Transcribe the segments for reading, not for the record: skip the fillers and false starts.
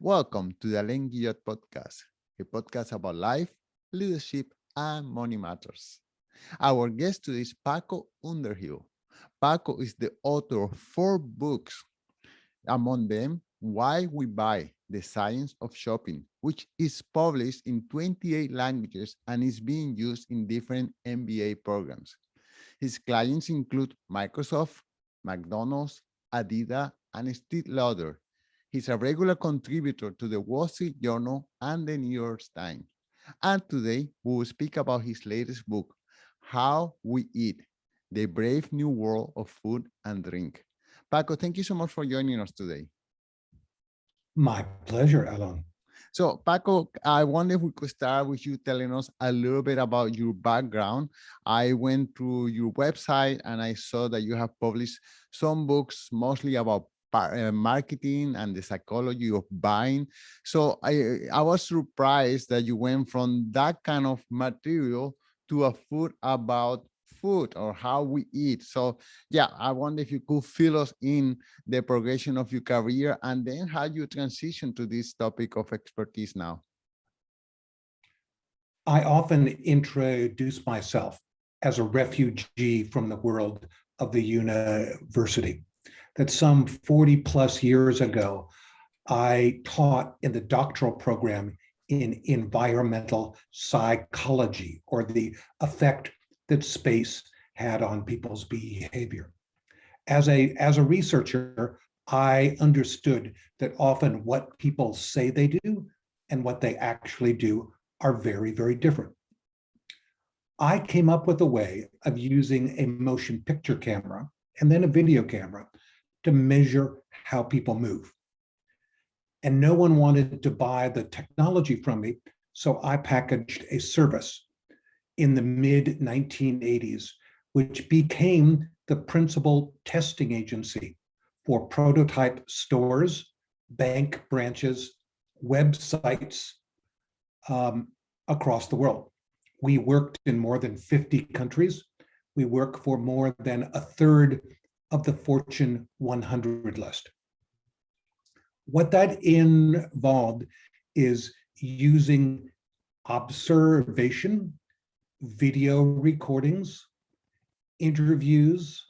Welcome to the Len Guillot podcast, a podcast about life, leadership, and money matters. Our guest today is Paco Underhill. Paco is the author of four books, among them, Why We Buy, The Science of Shopping, which is published in 28 languages and is being used in different MBA programs. His clients include Microsoft, McDonald's, Adidas, and Estée Lauder. He's a regular contributor to the Wall Street Journal and the New York Times. And today we will speak about his latest book, How We Eat, The Brave New World of Food and Drink. Paco, thank you so much for joining us today. My pleasure, Alan. So, Paco, I wonder if we could start with you telling us a little bit about your background. I went through your website and I saw that you have published some books, mostly about marketing and the psychology of buying. So I was surprised that you went from that kind of material to a food about food or how we eat. So yeah, I wonder if you could fill us in the progression of your career and then how you transition to this topic of expertise now. I often introduce myself as a refugee from the world of the university. That some 40 plus years ago, I taught in the doctoral program in environmental psychology, or the effect that space had on people's behavior. As a researcher, I understood that often what people say they do and what they actually do are very, very different. I came up with a way of using a motion picture camera and then a video camera to measure how people move. And no one wanted to buy the technology from me, so I packaged a service in the mid 1980s, which became the principal testing agency for prototype stores, bank branches, websites across the world. We worked in more than 50 countries. We work for more than a third of the Fortune 100 list. What that involved is using observation, video recordings, interviews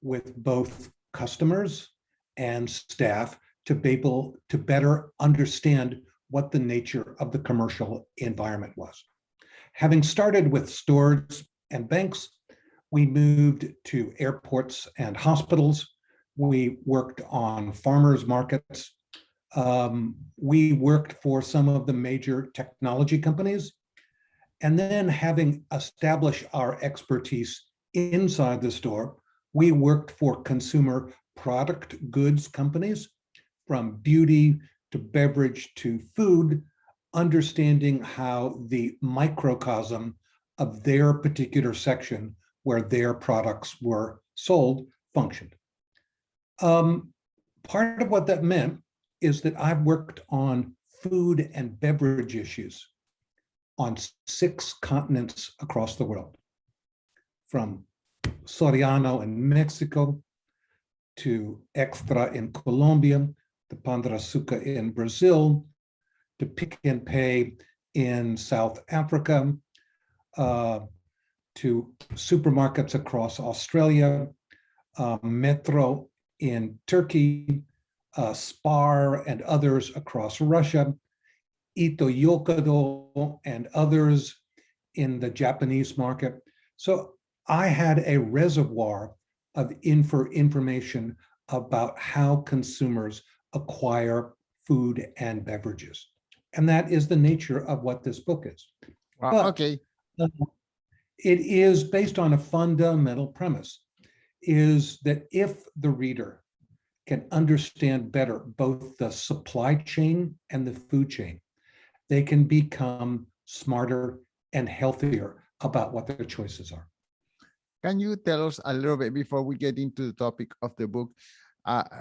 with both customers and staff to be able to better understand what the nature of the commercial environment was. Having started with stores and banks, we moved to airports and hospitals. We worked on farmers markets. We worked for some of the major technology companies. And then, having established our expertise inside the store, we worked for consumer product goods companies, from beauty to beverage to food, understanding how the microcosm of their particular section where their products were sold functioned. Part of what that meant is that I've worked on food and beverage issues on 6 continents across the world, from Soriano in Mexico to Extra in Colombia, to Pan de Açúcar in Brazil, to Pick and Pay in South Africa, to supermarkets across Australia, Metro in Turkey, Spar and others across Russia, Ito Yokado and others in the Japanese market. So I had a reservoir of information about how consumers acquire food and beverages. And that is the nature of what this book is. Wow, but okay. It is based on a fundamental premise, is that if the reader can understand better both the supply chain and the food chain, they can become smarter and healthier about what their choices are. Can you tell us a little bit before we get into the topic of the book,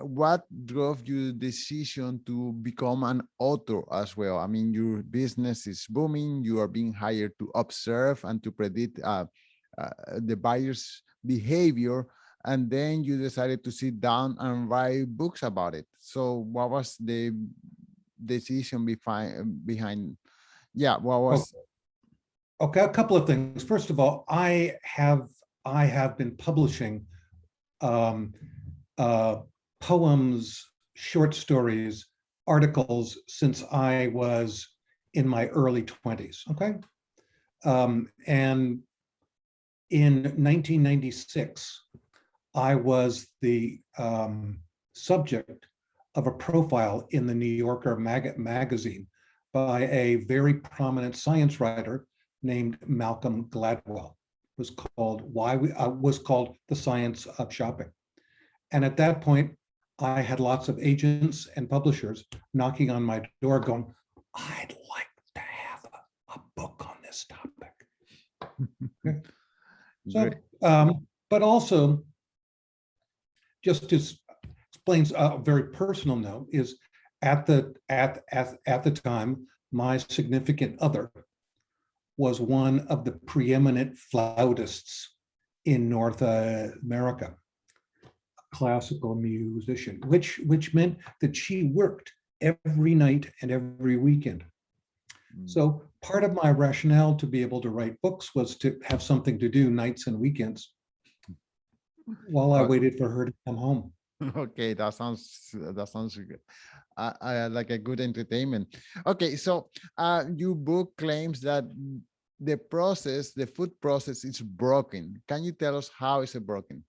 what drove your decision to become an author as well? I mean, your business is booming. You are being hired to observe and to predict the buyer's behavior. And then you decided to sit down and write books about it. So what was the decision behind, yeah, what Oh, was. okay, a couple of things. First of all, I have been publishing um, uh, poems, short stories, articles since I was in my early 20s. Okay. And in 1996, I was the subject of a profile in the New Yorker magazine by a very prominent science writer named Malcolm Gladwell. It was called The Science of Shopping. And at that point, I had lots of agents and publishers knocking on my door going, I'd like to have a book on this topic. Okay. Great. So, but also, just to explains a very personal note, is at the time, my significant other was one of the preeminent flautists in North America, classical musician, which meant that she worked every night and every weekend. So part of my rationale to be able to write books was to have something to do nights and weekends while I waited for her to come home. Okay, that sounds good. I like a good entertainment. Okay, so your book claims that the food process is broken. Can you tell us how is it broken?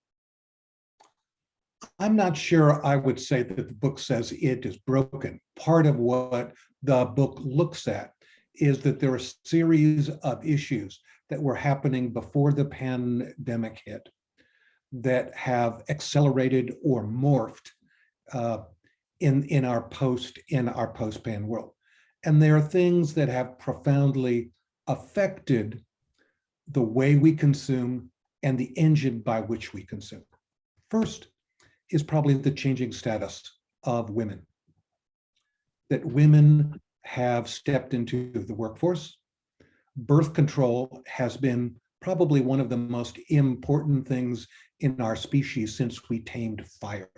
I'm not sure I would say that the book says it is broken. Part of what the book looks at is that there are a series of issues that were happening before the pandemic hit that have accelerated or morphed in our post-pan world. And there are things that have profoundly affected the way we consume and the engine by which we consume. First is probably the changing status of women. That women have stepped into the workforce. Birth control has been probably one of the most important things in our species since we tamed fire.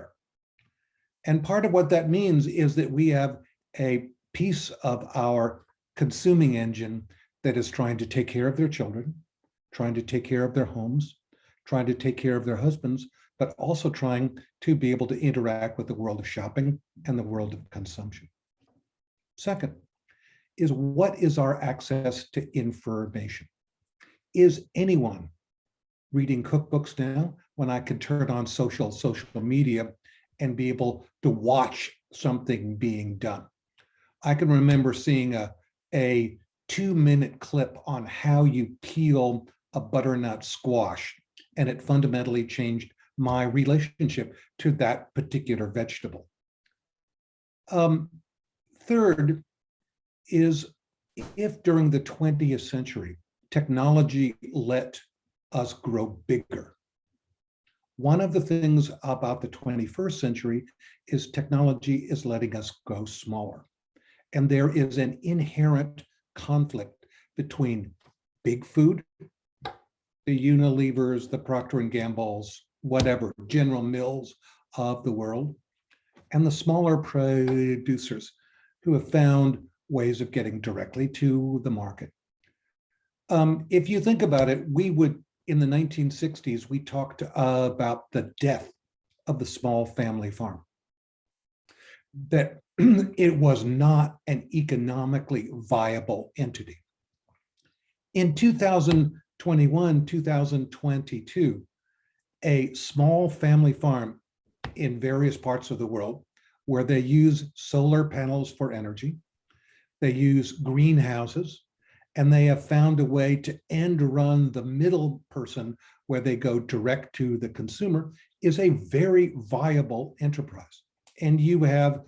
And part of what that means is that we have a piece of our consuming engine that is trying to take care of their children, trying to take care of their homes, trying to take care of their husbands, but also trying to be able to interact with the world of shopping and the world of consumption. Second is, what is our access to information? Is anyone reading cookbooks now when I can turn on social media and be able to watch something being done? I can remember seeing a 2-minute clip on how you peel a butternut squash, and it fundamentally changed my relationship to that particular vegetable. Third is, if during the 20th century, technology let us grow bigger, one of the things about the 21st century is technology is letting us go smaller. And there is an inherent conflict between big food, the Unilevers, the Procter & Gamble's, whatever, General Mills of the world, and the smaller producers who have found ways of getting directly to the market. If you think about it, we would, in the 1960s, we talked about the death of the small family farm, that it was not an economically viable entity. In 2021, 2022, a small family farm in various parts of the world where they use solar panels for energy, they use greenhouses, and they have found a way to end run the middle person where they go direct to the consumer, is a very viable enterprise. And you have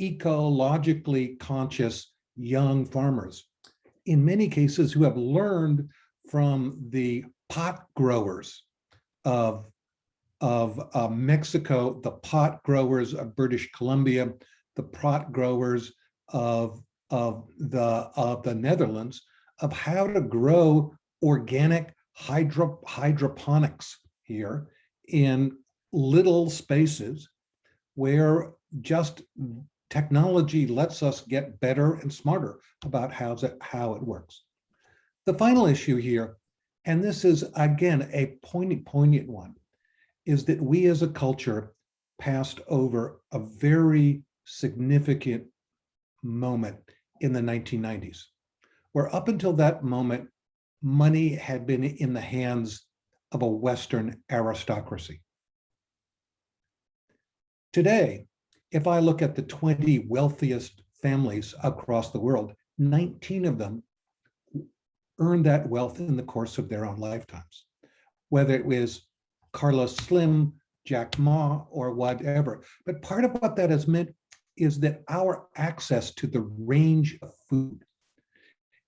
ecologically conscious young farmers, in many cases, who have learned from the pot growers of Mexico, the pot growers of British Columbia, the pot growers of the Netherlands, of how to grow organic hydroponics here in little spaces where just technology lets us get better and smarter about how it works. The final issue here, and this is again a poignant one, is that we as a culture passed over a very significant moment in the 1990s, where up until that moment, money had been in the hands of a Western aristocracy. Today, if I look at the 20 wealthiest families across the world, 19 of them earned that wealth in the course of their own lifetimes, whether it was Carlos Slim, Jack Ma, or whatever. But part of what that has meant is that our access to the range of food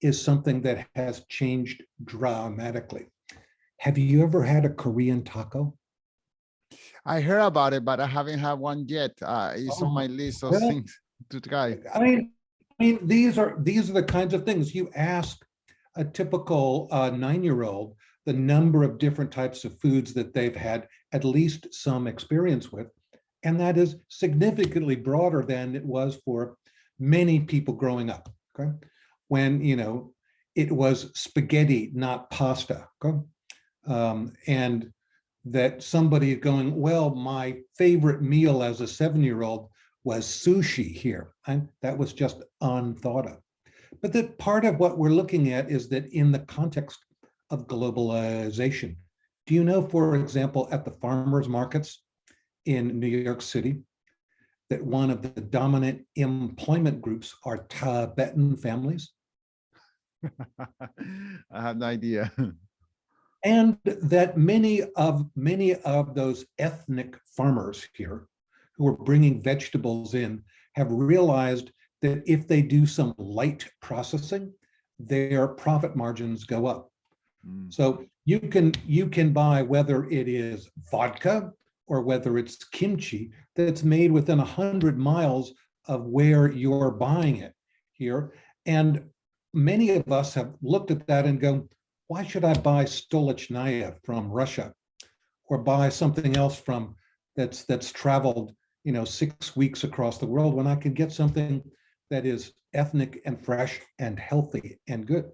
is something that has changed dramatically. Have you ever had a Korean taco? I heard about it, but I haven't had one yet. It's on my list of Well, things to try. these are the kinds of things you ask a typical 9-year-old the number of different types of foods that they've had at least some experience with, and that is significantly broader than it was for many people growing up. Okay, when it was spaghetti, not pasta. Okay, and that somebody going, well, my favorite meal as a 7-year-old was sushi here, and that was just unthought of. But that part of what we're looking at is that in the context of globalization, do you know, for example, at the farmers markets in New York City, that one of the dominant employment groups are Tibetan families? I have no idea. And that many of those ethnic farmers here who are bringing vegetables in have realized that if they do some light processing, their profit margins go up. So you can buy, whether it is vodka or whether it's kimchi, that's made within 100 miles of where you're buying it here. And many of us have looked at that and go, why should I buy stolichnaya from Russia or buy something else from that's traveled 6 weeks across the world when I can get something that is ethnic and fresh and healthy and good?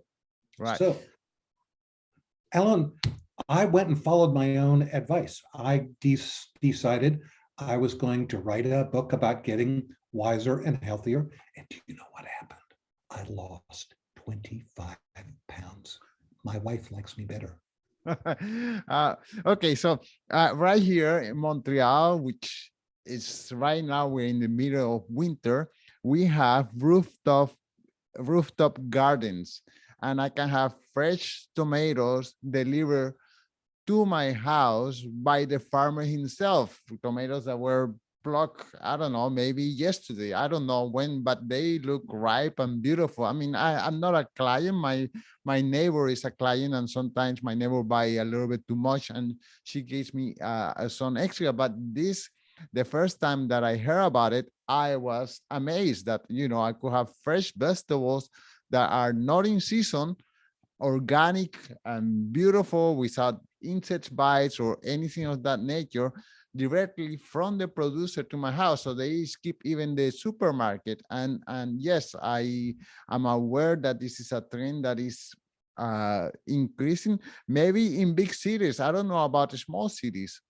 Right. So, Alan, I went and followed my own advice. I decided I was going to write a book about getting wiser and healthier. And do you know what happened? I lost 25 pounds. My wife likes me better. Okay, so right here in Montreal, which is right now, we're in the middle of winter, we have rooftop gardens, and I can have fresh tomatoes delivered to my house by the farmer himself. Tomatoes that were plucked, I don't know, maybe yesterday, I don't know when, but they look ripe and beautiful. I mean, I'm not a client. My neighbor is a client, and sometimes my neighbor buy a little bit too much, and she gives me some extra. But the first time that I heard about it, I was amazed that I could have fresh vegetables that are not in season, organic and beautiful, without insect bites or anything of that nature, directly from the producer to my house. So they skip even the supermarket. And yes, I am aware that this is a trend that is increasing, maybe in big cities. I don't know about the small cities.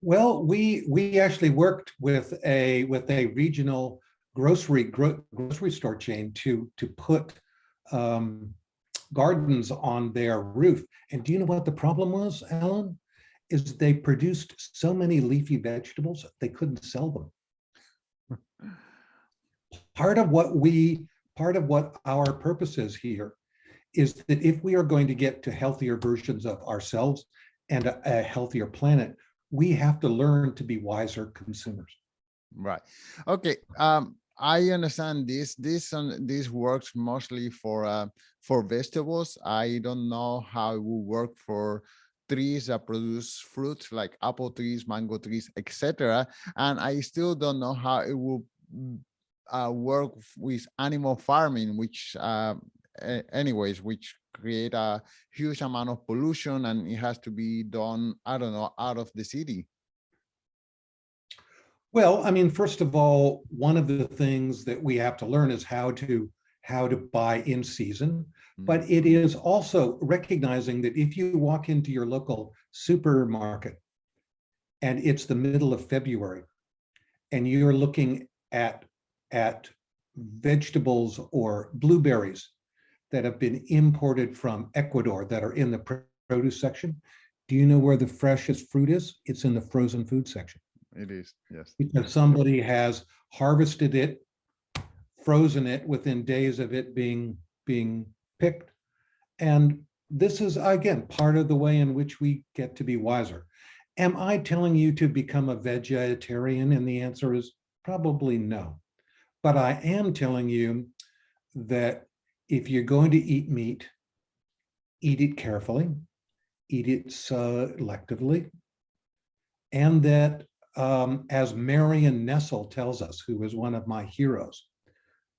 Well, we actually worked with a regional grocery store chain to put gardens on their roof. And do you know what the problem was, Alan? Is they produced so many leafy vegetables they couldn't sell them. Part of what our purpose is here is that if we are going to get to healthier versions of ourselves and a healthier planet, we have to learn to be wiser consumers. Right. Okay. I understand this works mostly for vegetables. I don't know how it will work for trees that produce fruits like apple trees, mango trees, etc. And I still don't know how it will work with animal farming, which anyways, which create a huge amount of pollution, and it has to be done, I don't know, out of the city. Well, I mean, first of all, one of the things that we have to learn is how to buy in season. Mm. But it is also recognizing that if you walk into your local supermarket and it's the middle of February and you're looking at vegetables or blueberries that have been imported from Ecuador that are in the produce section, do you know where the freshest fruit is? It's in the frozen food section. It is, yes. Because somebody has harvested it, frozen it within days of it being picked. And this is, again, part of the way in which we get to be wiser. Am I telling you to become a vegetarian? And the answer is probably no. But I am telling you that if you're going to eat meat, eat it carefully, eat it selectively, and that, as Marion Nestle tells us, who is one of my heroes,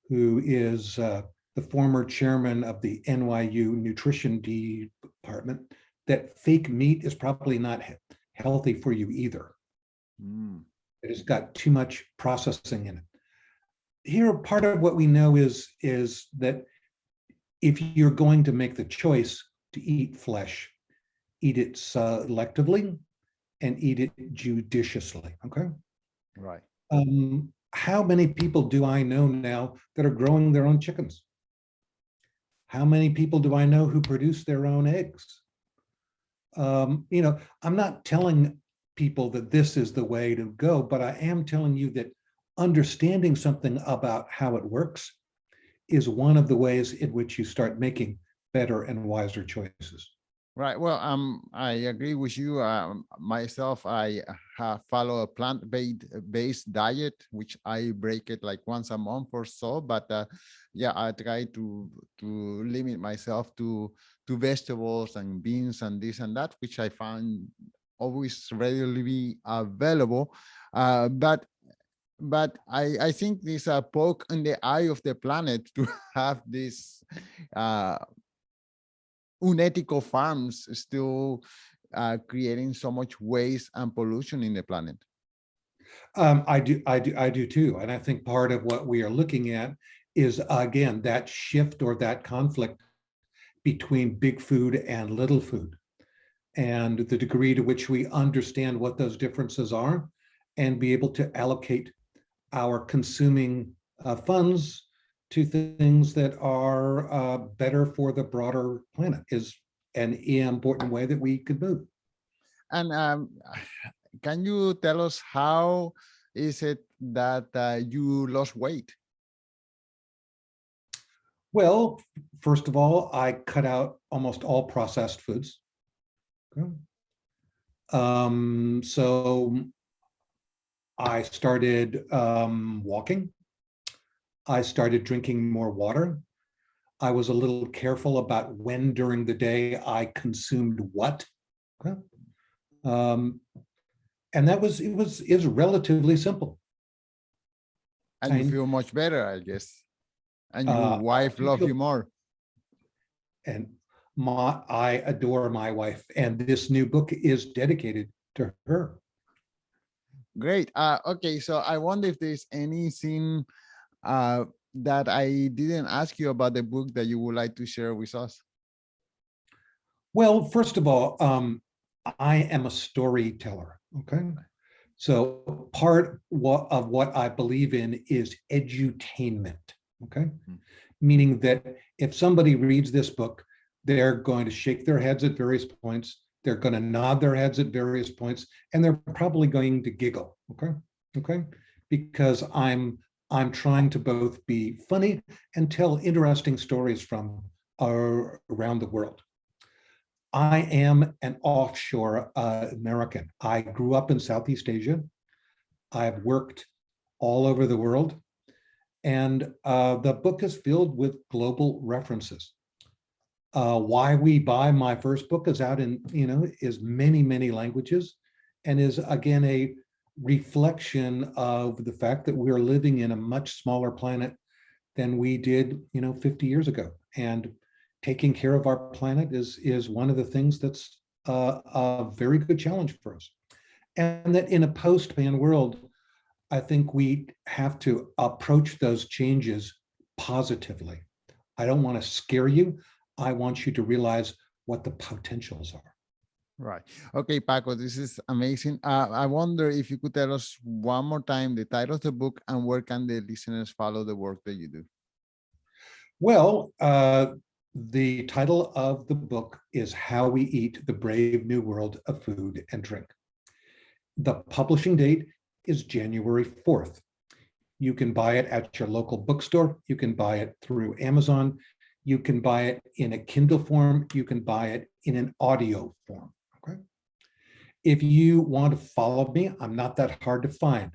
who is the former chairman of the NYU nutrition department, that fake meat is probably not healthy for you either. Mm. It has got too much processing in it. Here, part of what we know is that if you're going to make the choice to eat flesh, eat it selectively and eat it judiciously, okay? Right. How many people do I know now that are growing their own chickens? How many people do I know who produce their own eggs? I'm not telling people that this is the way to go, but I am telling you that understanding something about how it works is one of the ways in which you start making better and wiser choices. Right. Well, I agree with you. Myself, I follow a plant-based diet, which I break it like once a month or so. But yeah, I try to limit myself to vegetables and beans and this and that, which I find always readily available. But I think this a poke in the eye of the planet to have this uh, unethical farms still creating so much waste and pollution in the planet. I do too, and I think part of what we are looking at is, again, that shift or that conflict between big food and little food, and the degree to which we understand what those differences are, and be able to allocate our consuming funds to things that are better for the broader planet is an important way that we could move. And can you tell us how is it that you lost weight? Well, first of all, I cut out almost all processed foods. Okay. So I started walking. I started drinking more water. I was a little careful about when during the day I consumed what. Okay. And that was, is relatively simple. And you feel much better, I guess. And your I wife loves you more. And I adore my wife, and this new book is dedicated to her. Great. Okay, so I wonder if there's anything that I didn't ask you about the book that you would like to share with us. Well, first of all, I am a storyteller. Okay. So part of what I believe in is edutainment. Okay. Mm-hmm. Meaning that if somebody reads this book, they're going to shake their heads at various points. They're going to nod their heads at various points, and they're probably going to giggle. Okay. Okay. Because I'm trying to both be funny and tell interesting stories from around the world. I am an offshore American. I grew up in Southeast Asia. I've worked all over the world. And the book is filled with global references. Why We Buy, my first book, is out in, is many, many languages, and is, again, a reflection of the fact that we're living in a much smaller planet than we did, 50 years ago. And taking care of our planet is one of the things that's a very good challenge for us. And that in a post-ban world, I think we have to approach those changes positively. I don't want to scare you. I want you to realize what the potentials are. Right. Okay, Paco, this is amazing. I wonder if you could tell us one more time the title of the book and where can the listeners follow the work that you do? Well, the title of the book is How We Eat the Brave New World of Food and Drink. The publishing date is January 4th. You can buy it at your local bookstore. You can buy it through Amazon. You can buy it in a Kindle form. You can buy it in an audio form. Okay. If you want to follow me, I'm not that hard to find.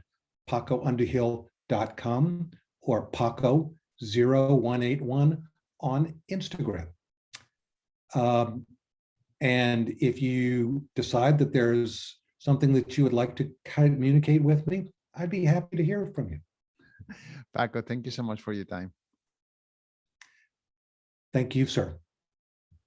PacoUnderhill.com or Paco0181 on Instagram. And if you decide that there's something that you would like to communicate with me, I'd be happy to hear from you. Paco, thank you so much for your time. Thank you, sir.